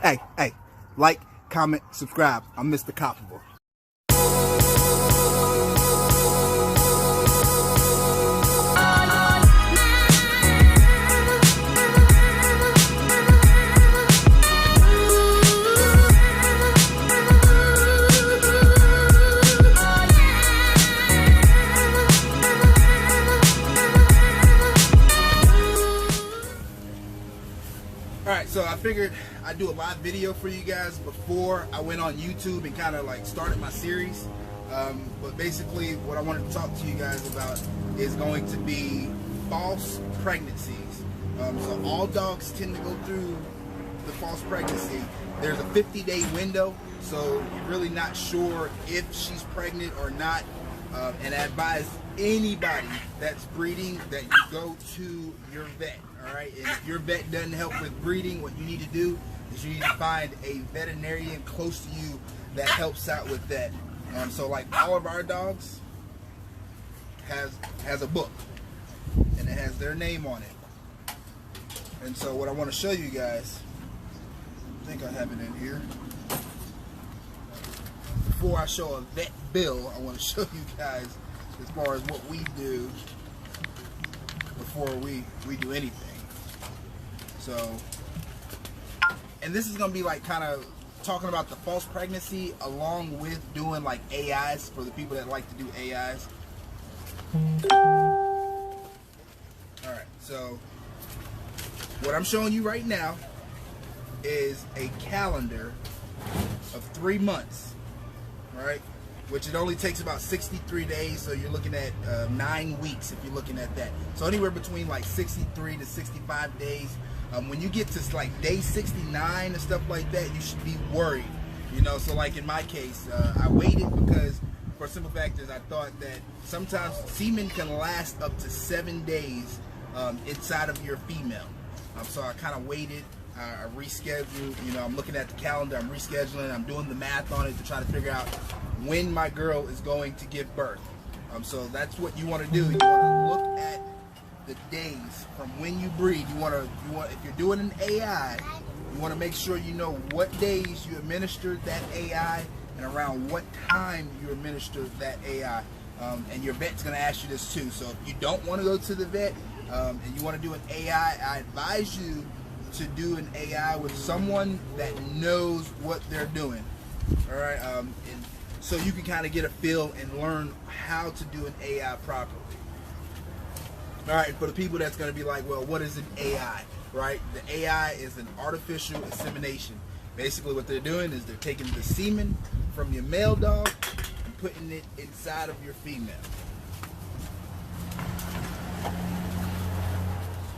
Hey, like, comment, subscribe. I'm Mr. Coppable. Alright, so I figured I'd do a live video for you guys before I went on YouTube and kind of like started my series. But basically what I wanted to talk to you guys about is going to be false pregnancies. So all dogs tend to go through the false pregnancy. There's a 50-day window, so you're really not sure if she's pregnant or not. And I advise anybody that's breeding that you go to your vet. Alright, and if your vet doesn't help with breeding, what you need to do is you need to find a veterinarian close to you that helps out with that. So like all of our dogs has a book, and it has their name on it. And so what I want to show you guys, I think I have it in here. Before I show a vet bill, I want to show you guys as far as what we do before we do anything. So, and this is going to be like kind of talking about the false pregnancy along with doing like AIs for the people that like to do AIs. Alright, so what I'm showing you right now is a calendar of 3 months, right? Which it only takes about 63 days, so you're looking at 9 weeks if you're looking at that. So anywhere between like 63 to 65 days. When you get to like day 69 and stuff like that, you should be worried. You know, so like in my case, I waited because for simple fact is I thought that sometimes semen can last up to 7 days inside of your female. So I kind of waited. I rescheduled. You know, I'm looking at the calendar. I'm rescheduling. I'm doing the math on it to try to figure out when my girl is going to give birth. So that's what you want to do. You want to look at the days from when you breed. You want if you're doing an AI, you want to make sure you know what days you administered that AI and around what time you administered that AI. And your vet's going to ask you this too. So if you don't want to go to the vet and you want to do an AI, I advise you to do an AI with someone that knows what they're doing. All right, and so you can kind of get a feel and learn how to do an AI properly. All right, for the people that's going to be like, well, what is an AI? Right, the AI is an artificial insemination. Basically, what they're doing is they're taking the semen from your male dog and putting it inside of your female.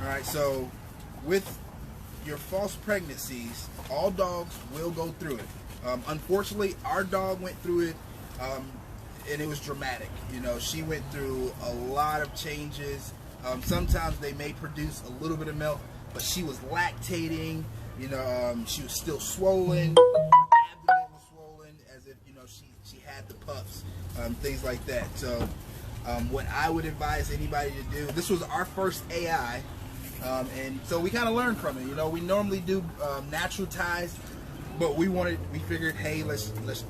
All right, so with your false pregnancies, all dogs will go through it. Unfortunately, our dog went through it, and it was dramatic. You know, she went through a lot of changes. Sometimes they may produce a little bit of milk, but she was lactating. You know, she was still swollen. Her abdomen was swollen, as if, you know, she had the puffs, things like that. So, what I would advise anybody to do, this was our first AI. And so we kind of learned from it. You know, we normally do natural ties, but we figured, hey, let's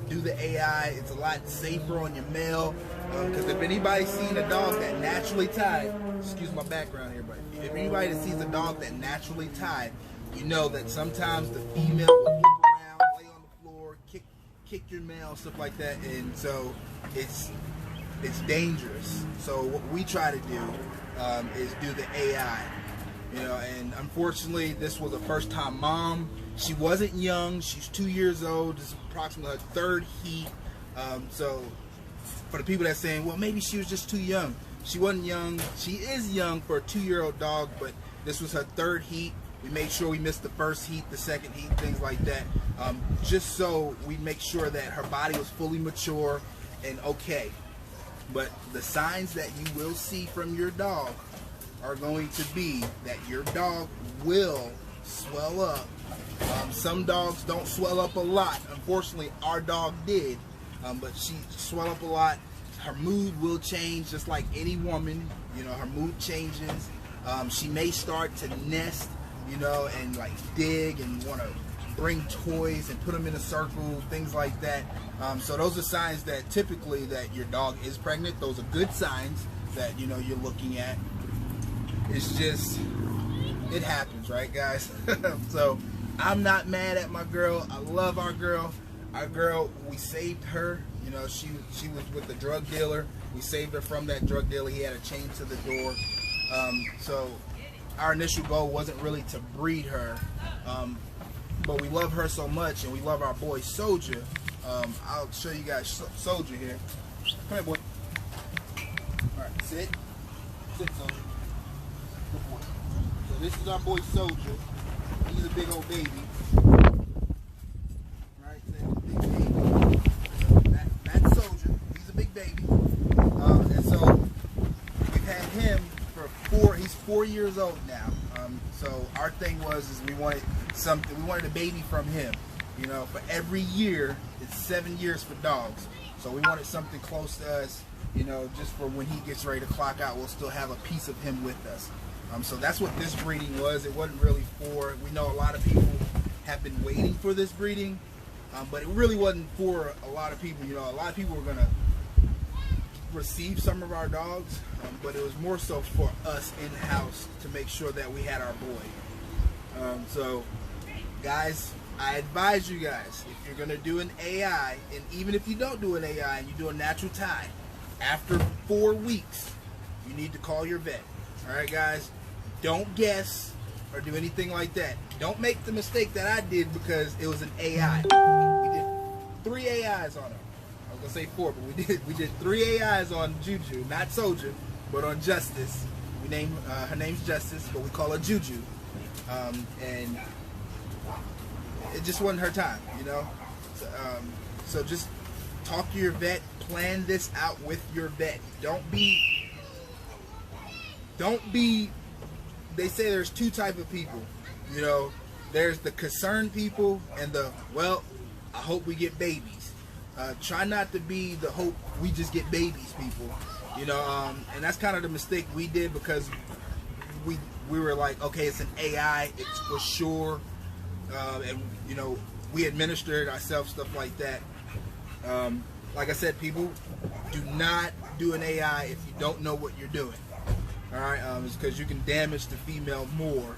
do the AI. It's a lot safer on your male, because if anybody's seen a dog that naturally tied, excuse my background here, but if anybody that sees a dog that naturally tied, you know that sometimes the female will look around, lay on the floor, kick your male, stuff like that, and so it's dangerous. So what we try to do is do the AI. You know, and unfortunately, this was a first-time mom. She wasn't young. She's 2 years old. This is approximately her third heat. So, for the people that's saying, well, maybe she was just too young. She wasn't young. She is young for a 2-year-old dog, but this was her third heat. We made sure we missed the first heat, the second heat, things like that, just so we make sure that her body was fully mature and okay. But the signs that you will see from your dog are going to be that your dog will swell up. Some dogs don't swell up a lot. Unfortunately, our dog did, but she swelled up a lot. Her mood will change, just like any woman. You know, her mood changes. She may start to nest, you know, and like dig and want to bring toys and put them in a circle, things like that. So those are signs that typically that your dog is pregnant. Those are good signs that you're looking at. It's just, it happens, right, guys? So I'm not mad at my girl. I love our girl. Our girl, we saved her. She was with the drug dealer. We saved her from that drug dealer. He had a chain to the door. So our initial goal wasn't really to breed her, but we love her so much, and we love our boy Soldier. I'll show you guys Soldier here. Come here, boy. All right, sit. Sit, Soldier. Good boy. So this is our boy Soldier. He's a big old baby. Right, so big baby. That's Soldier. He's a big baby. And so we've had him for he's 4 years old now. So our thing is we wanted a baby from him. For every year, it's 7 years for dogs. So we wanted something close to us, just for when he gets ready to clock out, we'll still have a piece of him with us. So that's what this breeding was. It wasn't really for, we know a lot of people have been waiting for this breeding, but it really wasn't for a lot of people. A lot of people were going to receive some of our dogs, but it was more so for us in-house to make sure that we had our boy. So guys, I advise you guys, if you're going to do an AI, and even if you don't do an AI and you do a natural tie, after 4 weeks, you need to call your vet. Alright guys, don't guess or do anything like that. Don't make the mistake that I did because it was an AI. We did 3 AIs on him. I was going to say 4, but we did 3 AIs on Juju, not Soldier, but on Justice. Her name's Justice, but we call her Juju. And it just wasn't her time, so just talk to your vet, plan this out with your vet. Don't be, they say there's 2 types of people, there's the concerned people and the, well, I hope we get babies. Try not to be the hope we just get babies people, and that's kind of the mistake we did, because we were like, okay, it's an AI, it's for sure. And we administered ourselves, stuff like that. Like I said, people, do not do an AI if you don't know what you're doing. Alright, it's because you can damage the female more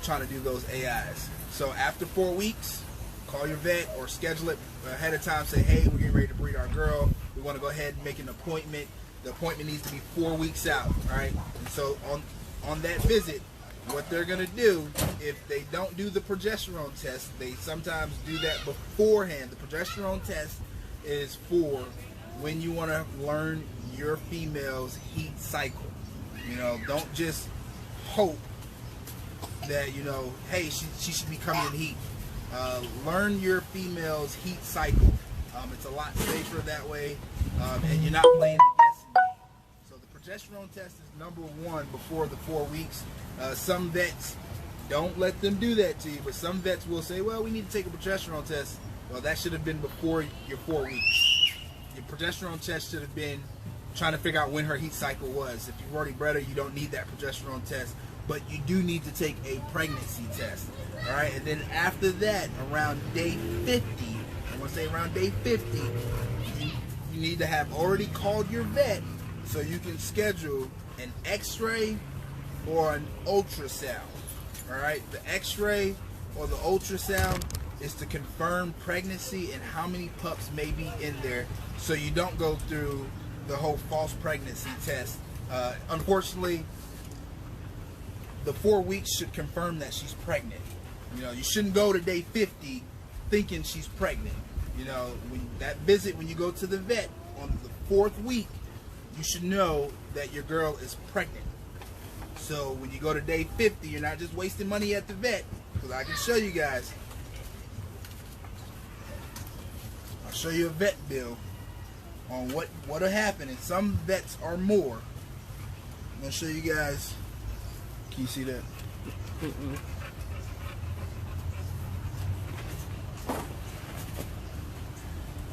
trying to do those AIs. So after 4 weeks, call your vet or schedule it ahead of time. Say, hey, we're getting ready to breed our girl. We want to go ahead and make an appointment. The appointment needs to be 4 weeks out. Alright, and so on that visit, what they're going to do, if they don't do the progesterone test, they sometimes do that beforehand. The progesterone test is for when you want to learn your female's heat cycle. Don't just hope that, hey, she should be coming in heat. Learn your female's heat cycle. It's a lot safer that way, and you're not playing the guessing game. So the progesterone test is number 1 before the 4 weeks. Some vets don't let them do that to you, but some vets will say, well, we need to take a progesterone test. Well, that should have been before your 4 weeks. Your progesterone test should have been trying to figure out when her heat cycle was. If you've already bred her, you don't need that progesterone test, but you do need to take a pregnancy test. Alright, and then after that, around day 50, I want to say around day 50, you need to have already called your vet so you can schedule an x-ray or an ultrasound. Alright, the x-ray or the ultrasound is to confirm pregnancy and how many pups may be in there, so you don't go through the whole false pregnancy test. Unfortunately, the 4 weeks should confirm that she's pregnant. You shouldn't go to day 50 thinking she's pregnant. That visit, when you go to the vet on the 4th week, you should know that your girl is pregnant. So when you go to day 50, you're not just wasting money at the vet, because I can show you guys. I'll show you a vet bill on what'll happen, and some vets are more. I'm gonna show you guys. Can you see that?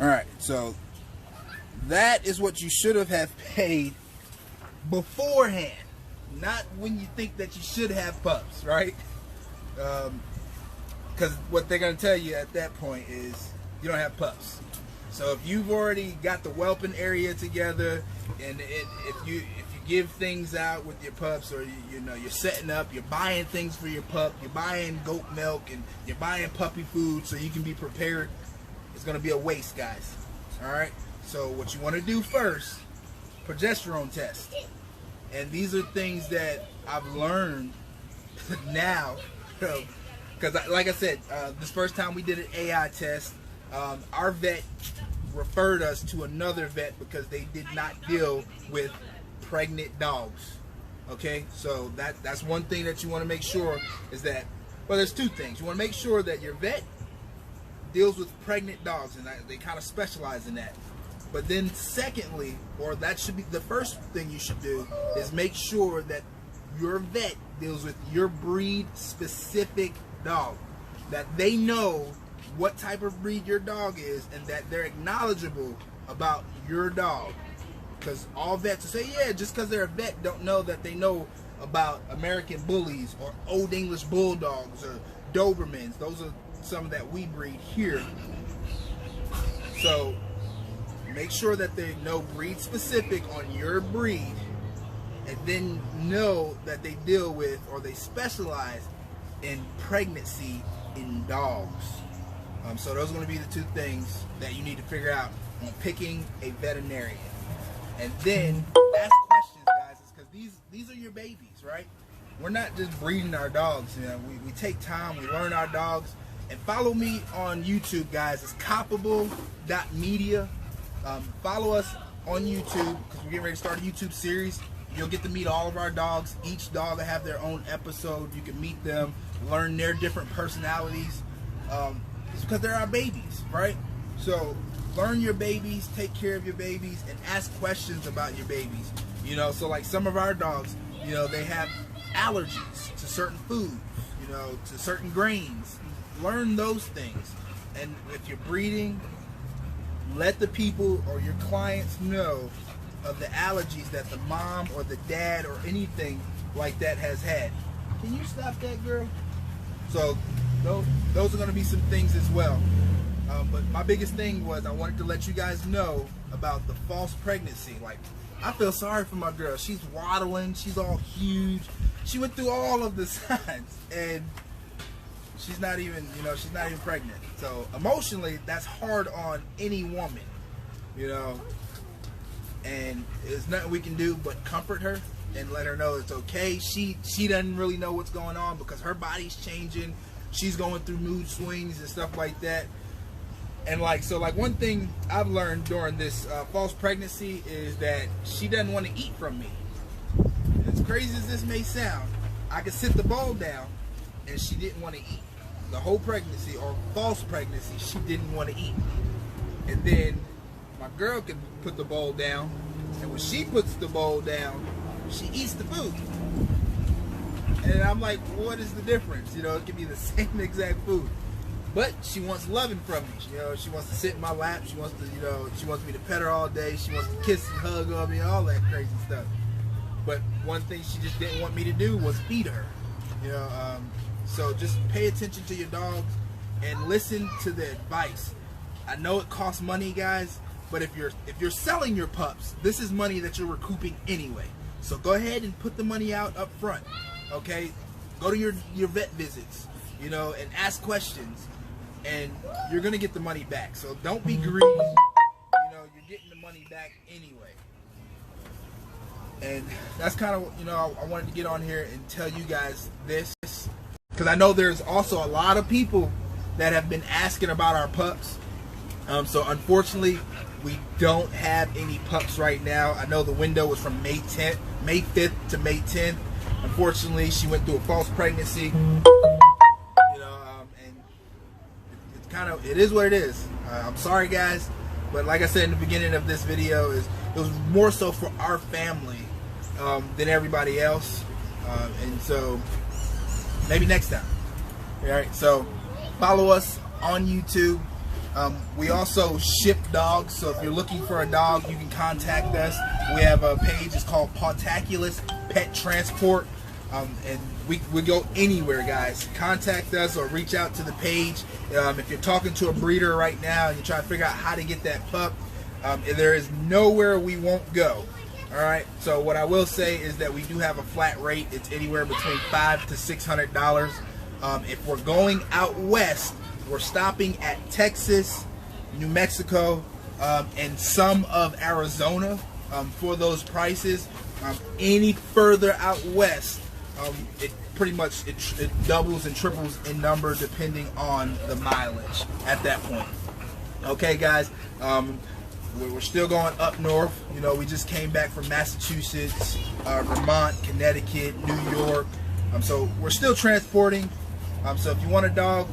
Alright, so that is what you should have paid beforehand, not when you think that you should have pups, right? because what they're going to tell you at that point is you don't have pups. So if you've already got the whelping area together, and if you give things out with your pups, or you know you're setting up, you're buying things for your pup, you're buying goat milk, and you're buying puppy food so you can be prepared, it's going to be a waste, guys. All right. So what you want to do first, progesterone test, and these are things that I've learned now, because like I said, this first time we did an AI test, our vet referred us to another vet because they did not deal with pregnant dogs. Okay, so that's one thing that you want to make sure is that, well, there's two things. You want to make sure that your vet deals with pregnant dogs, and they kind of specialize in that. But then secondly, or that should be the first thing you should do, is make sure that your vet deals with your breed specific dog, that they know what type of breed your dog is, and that they're knowledgeable about your dog. Because all vets will say, yeah, just because they're a vet don't know that they know about American Bullies or Old English Bulldogs or Dobermans. Those are some that we breed here. So make sure that they know breed specific on your breed, and then know that they deal with, or they specialize in pregnancy in dogs. So those are going to be the two things that you need to figure out when picking a veterinarian. And then ask questions, guys, because these are your babies, right? We're not just breeding our dogs. You know, we take time, we learn our dogs. And follow me on YouTube, guys. It's coppable.media. Follow us on YouTube, because we're getting ready to start a YouTube series. You'll get to meet all of our dogs. Each dog will have their own episode. You can meet them, learn their different personalities. It's because they're our babies, right? So learn your babies, take care of your babies, and ask questions about your babies. You know, so like some of our dogs, you know, they have allergies to certain foods, you know, to certain grains. Learn those things. And if you're breeding, let the people or your clients know of the allergies that the mom or the dad or anything like that has had. Can you stop that, girl? So those are going to be some things as well. But my biggest thing was I wanted to let you guys know about the false pregnancy. Like, I feel sorry for my girl. She's waddling. She's all huge. She went through all of the signs, and she's not even, you know, she's not even pregnant. So emotionally, that's hard on any woman, you know. And there's nothing we can do but comfort her and let her know it's okay. She doesn't really know what's going on because her body's changing. She's going through mood swings and stuff like that. And like one thing I've learned during this false pregnancy is that she doesn't want to eat from me. As crazy as this may sound, I could sit the bowl down and she didn't want to eat. The whole pregnancy, or false pregnancy, she didn't want to eat. And then my girl can put the bowl down, and when she puts the bowl down, she eats the food. And I'm like, what is the difference? You know, it can be the same exact food, but she wants loving from me. You know, she wants to sit in my lap. She wants to, you know, she wants me to pet her all day. She wants to kiss and hug on me, all that crazy stuff. But one thing she just didn't want me to do was feed her. You know, so just pay attention to your dogs and listen to the advice. I know it costs money, guys, but if you're selling your pups, this is money that you're recouping anyway. So go ahead and put the money out up front. Okay, go to your vet visits, you know, and ask questions, and you're gonna get the money back. So don't be greedy. You know, you're getting the money back anyway. And that's kind of, you know, I wanted to get on here and tell you guys this, because I know there's also a lot of people that have been asking about our pups. So unfortunately, we don't have any pups right now. I know the window was from May 5th to May 10th. Unfortunately, she went through a false pregnancy. You know, and it's kind of, it is what it is. I'm sorry, guys, but like I said in the beginning of this video, it was more so for our family than everybody else. And so maybe next time. All right. So follow us on YouTube. We also ship dogs, so if you're looking for a dog, you can contact us. We have a page, it's called Pawtaculous Pet Transport, and we go anywhere, guys. Contact us or reach out to the page. If you're talking to a breeder right now and you're trying to figure out how to get that pup, there is nowhere we won't go. All right. So what I will say is that we do have a flat rate. It's anywhere between $500 to $600. If we're going out west, we're stopping at Texas, New Mexico, and some of Arizona for those prices. Any further out west, it pretty much it doubles and triples in number depending on the mileage at that point. Okay, guys, we're still going up north. You know, we just came back from Massachusetts, Vermont, Connecticut, New York. So we're still transporting. So if you want a dog,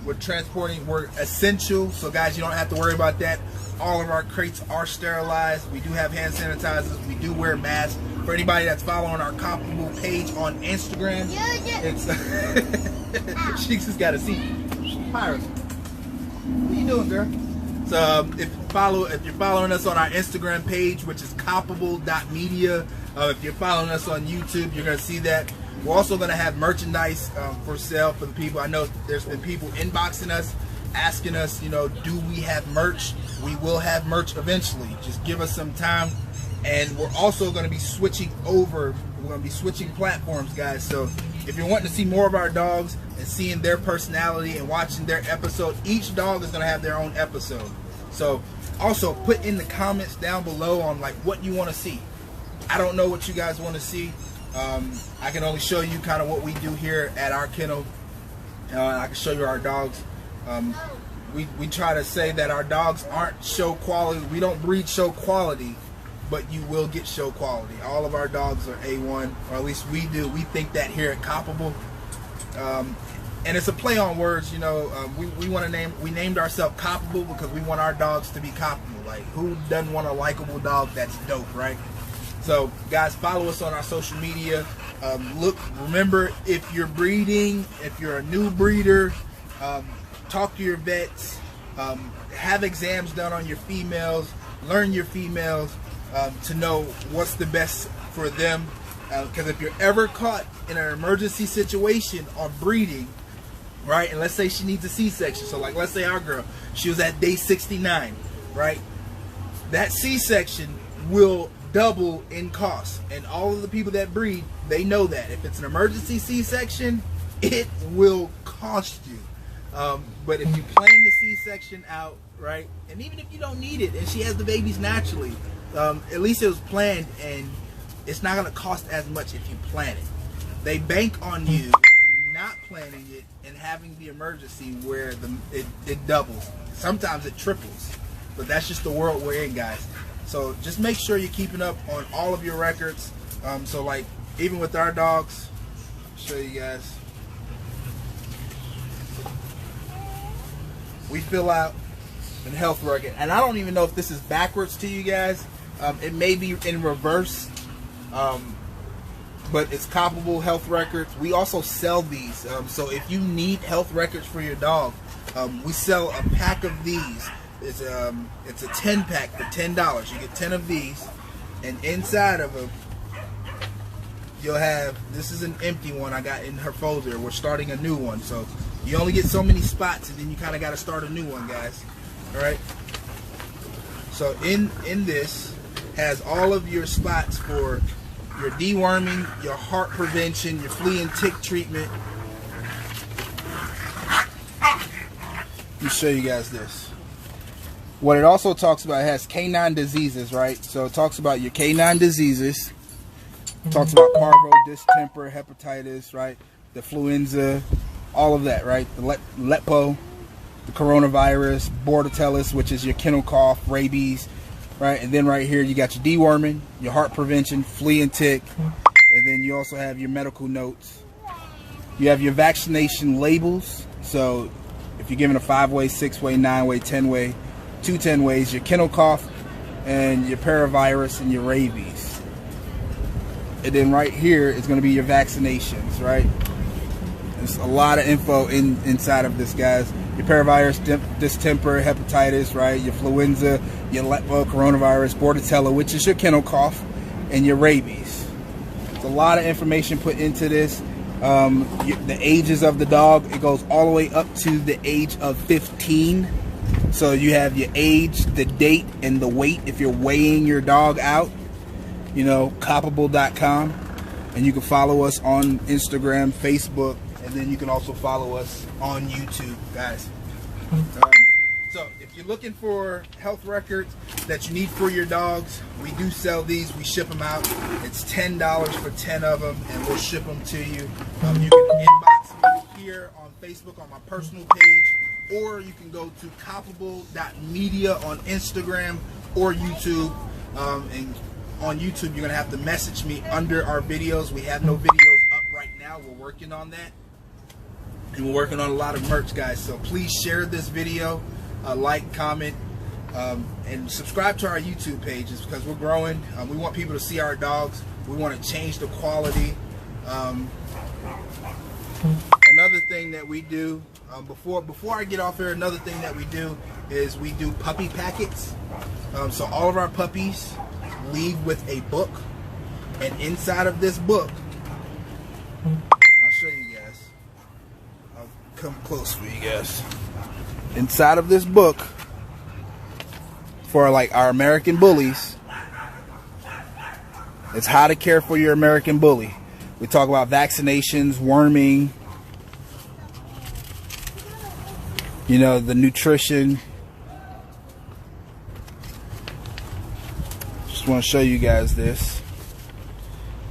we're transporting. We're essential. So guys, you don't have to worry about that. All of our crates are sterilized. We do have hand sanitizers. We do wear masks. For anybody that's following our comparable page on Instagram, it's she just got a seat. Pirates. What are you doing, girl? So if you're following us on our Instagram page, which is comparable.media, if you're following us on YouTube, you're gonna see that. We're also gonna have merchandise for sale for the people. I know there's been people inboxing us, asking us, you know, do we have merch? We will have merch eventually. Just give us some time. And we're also going to be switching over. We're going to be switching platforms, guys. So if you're wanting to see more of our dogs and seeing their personality and watching their episode, each dog is going to have their own episode. So also put in the comments down below on like what you want to see. I don't know what you guys want to see. I can only show you kind of what we do here at our kennel. I can show you our dogs. We try to say that our dogs aren't show quality. We don't breed show quality, but you will get show quality. All of our dogs are A1, or at least we do. We think that here at Comparable. And it's a play on words, you know. We named ourselves Comparable because we want our dogs to be comparable. Like, who doesn't want a likable dog that's dope, right? So guys, follow us on our social media. Remember, if you're breeding, if you're a new breeder, talk to your vets, have exams done on your females, learn your females to know what's the best for them. Because if you're ever caught in an emergency situation on breeding, right, and let's say she needs a C-section, so like let's say our girl, she was at day 69, right, that C-section will double in cost, and all of the people that breed, they know that if it's an emergency C-section, it will cost you. But if you plan the C-section out, right, and even if you don't need it and she has the babies naturally, at least it was planned, and it's not going to cost as much if you plan it. They bank on you not planning it and having the emergency where it doubles. Sometimes it triples, but that's just the world we're in, guys. So just make sure you're keeping up on all of your records. So like even with our dogs, I'll show you guys. We fill out a health record, and I don't even know if this is backwards to you guys. It may be in reverse, but it's comparable health records. We also sell these, so if you need health records for your dog, we sell a pack of these. It's a 10-pack for $10. You get 10 of these, and inside of them you'll have, this is an empty one I got in her folder. We're starting a new one, so you only get so many spots, and then you kind of got to start a new one, guys. All right. So in this has all of your spots for your deworming, your heart prevention, your flea and tick treatment. Let me show you guys this. What it also talks about, it has canine diseases, right? So it talks about your canine diseases. It talks about parvo, distemper, hepatitis, right? The influenza, all of that, right? The lepo, the coronavirus, bordetellus, which is your kennel cough, rabies, right? And then right here you got your deworming, your heart prevention, flea and tick, and then you also have your medical notes. You have your vaccination labels. So if you're given a 5-way, 6-way, 9-way, 10-way, 2 10-ways, your kennel cough, and your paravirus, and your rabies. And then right here is going to be your vaccinations, right? There's a lot of info inside of this, guys. Your paravirus, distemper, hepatitis, right? Your influenza, your lepo, coronavirus, bordetella, which is your kennel cough, and your rabies. There's a lot of information put into this. The ages of the dog, it goes all the way up to the age of 15. So you have your age, the date, and the weight if you're weighing your dog out. You know, coppable.com. And you can follow us on Instagram, Facebook, and then you can also follow us on YouTube, guys. So if you're looking for health records that you need for your dogs, we do sell these. We ship them out. It's $10 for 10 of them, and we'll ship them to you. You can inbox me here on Facebook on my personal page, or you can go to coppable.media on Instagram or YouTube. And on YouTube, you're going to have to message me under our videos. We have no videos up right now. We're working on that. And we're working on a lot of merch, guys. So please share this video, like, comment, and subscribe to our YouTube pages because we're growing. We want people to see our dogs. We want to change the quality. Another thing that we do, before I get off here, another thing that we do is we do puppy packets. So all of our puppies leave with a book, and inside of this book, I'll show you guys. I'll come close for you guys. Inside of this book, for like our American bullies, it's how to care for your American bully. We talk about vaccinations, worming, you know, the nutrition. Just want to show you guys this.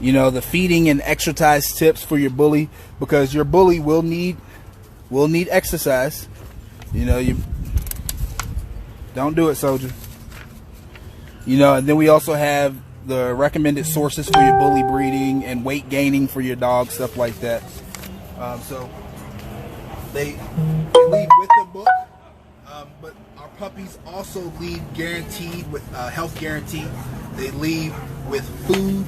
You know, the feeding and exercise tips for your bully, because your bully will need exercise. You know, you don't do it, soldier. You know, and then we also have the recommended sources for your bully breeding and weight gaining for your dog, stuff like that. So they leave with the book, but our puppies also leave guaranteed with health guarantee. They leave with food,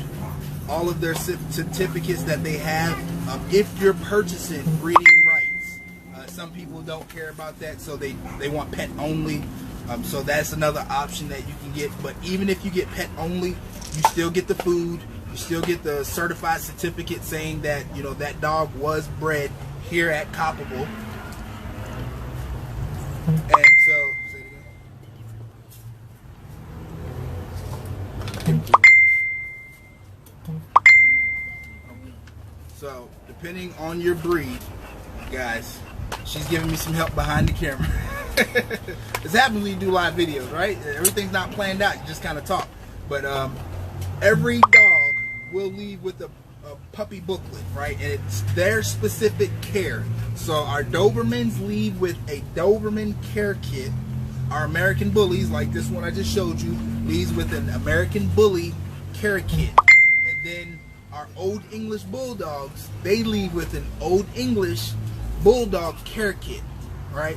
all of their certificates that they have. If you're purchasing breeding rights, some people don't care about that, so they want pet only. So that's another option that you can get. But even if you get pet only, you still get the food. You still get the certified certificate saying that, you know, that dog was bred here at Coppable. And so, say it again. So, depending on your breed, guys, she's giving me some help behind the camera. It's happening when you do live videos, right? Everything's not planned out. You just kind of talk. But every dog will leave with a puppy booklet, right? And it's their specific care. So our Dobermans leave with a Doberman care kit. Our American bullies, like this one I just showed you, leaves with an American bully care kit. And then our Old English Bulldogs, they leave with an Old English Bulldog care kit, right?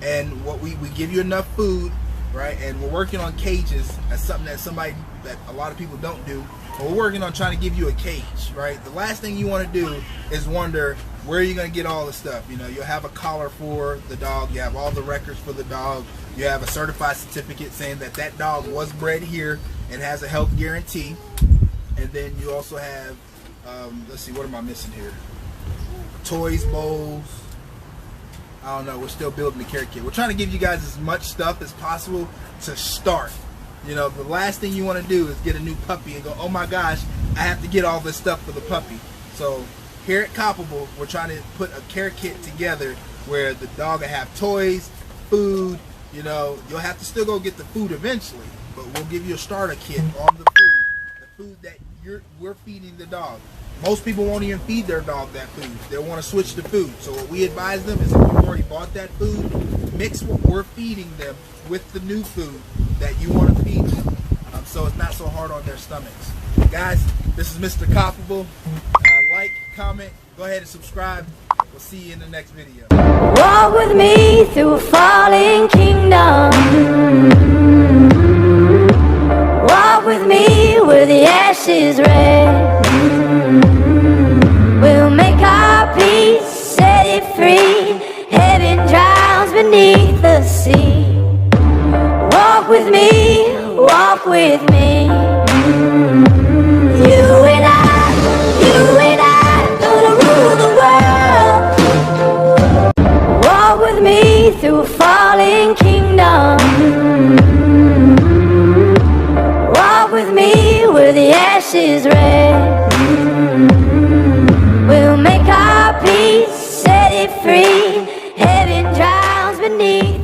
And what we give you enough food, right? And we're working on cages. That's something that a lot of people don't do. But we're working on trying to give you a cage, right? The last thing you want to do is wonder where you're going to get all the stuff. You know, you'll have a collar for the dog. You have all the records for the dog. You have a certified certificate saying that that dog was bred here and has a health guarantee. And then you also have, let's see, what am I missing here? Toys, bowls. I don't know. We're still building the care kit. We're trying to give you guys as much stuff as possible to start. You know, the last thing you want to do is get a new puppy and go, oh my gosh, I have to get all this stuff for the puppy. So here at Coppable, we're trying to put a care kit together where the dog will have toys, food. You know, you'll have to still go get the food eventually, but we'll give you a starter kit on the food that we're feeding the dog. Most people won't even feed their dog that food. They'll want to switch to food. So what we advise them is if you've already bought that food, mix what we're feeding them with the new food that you want to feed them. So it's not so hard on their stomachs. Guys, this is Mr. Coppable. Like, comment, go ahead and subscribe. We'll see you in the next video. Walk with me through a falling kingdom. Walk with me where the ash is red. We'll make our peace, set it free. Heaven drowns beneath the sea. Walk with me, walk with me. You and I gonna rule the through a falling kingdom. Walk with me where the ashes rest. We'll make our peace, set it free. Heaven drowns beneath